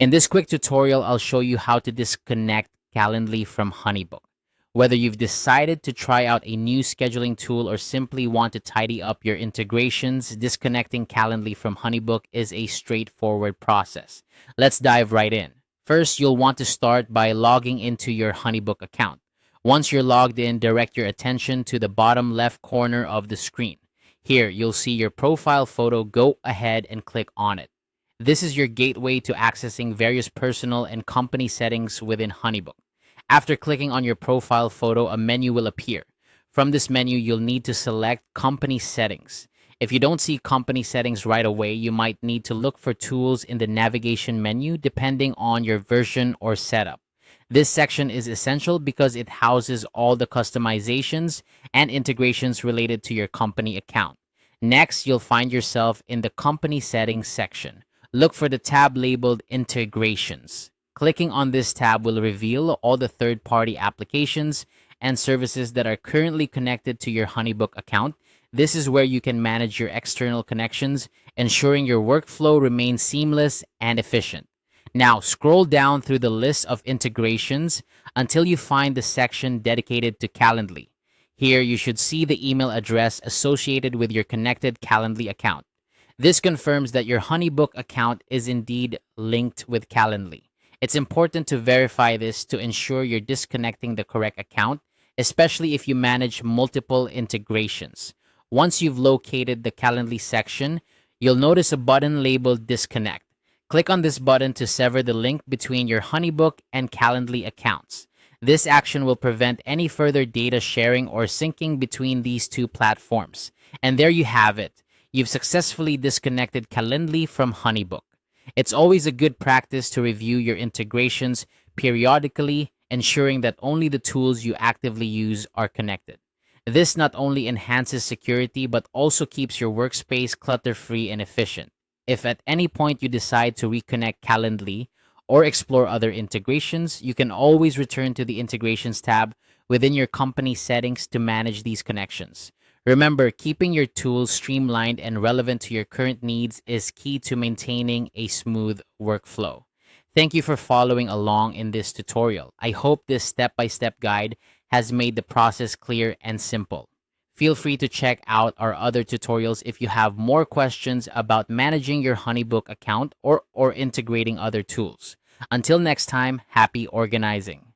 In this quick tutorial, I'll show you how to disconnect Calendly from Honeybook. Whether you've decided to try out a new scheduling tool or simply want to tidy up your integrations, disconnecting Calendly from Honeybook is a straightforward process. Let's dive right in. First, you'll want to start by logging into your Honeybook account. Once you're logged in, direct your attention to the bottom left corner of the screen. Here, you'll see your profile photo. Go ahead and click on it. This is your gateway to accessing various personal and company settings within Honeybook. After clicking on your profile photo, a menu will appear. From this menu, you'll need to select Company Settings. If you don't see Company Settings right away, you might need to look for tools in the navigation menu depending on your version or setup. This section is essential because it houses all the customizations and integrations related to your company account. Next, you'll find yourself in the Company Settings section. Look for the tab labeled Integrations. Clicking on this tab will reveal all the third-party applications and services that are currently connected to your Honeybook account. This is where you can manage your external connections, ensuring your workflow remains seamless and efficient. Now, scroll down through the list of integrations until you find the section dedicated to Calendly. Here, you should see the email address associated with your connected Calendly account. This confirms that your Honeybook account is indeed linked with Calendly. It's important to verify this to ensure you're disconnecting the correct account, especially if you manage multiple integrations. Once you've located the Calendly section, you'll notice a button labeled Disconnect. Click on this button to sever the link between your Honeybook and Calendly accounts. This action will prevent any further data sharing or syncing between these two platforms. And there you have it. You've successfully disconnected Calendly from Honeybook. It's always a good practice to review your integrations periodically, ensuring that only the tools you actively use are connected. This not only enhances security, but also keeps your workspace clutter-free and efficient. If at any point you decide to reconnect Calendly or explore other integrations, you can always return to the Integrations tab within your company settings to manage these connections. Remember, keeping your tools streamlined and relevant to your current needs is key to maintaining a smooth workflow. Thank you for following along in this tutorial. I hope this step-by-step guide has made the process clear and simple. Feel free to check out our other tutorials if you have more questions about managing your Honeybook account or integrating other tools. Until next time, happy organizing.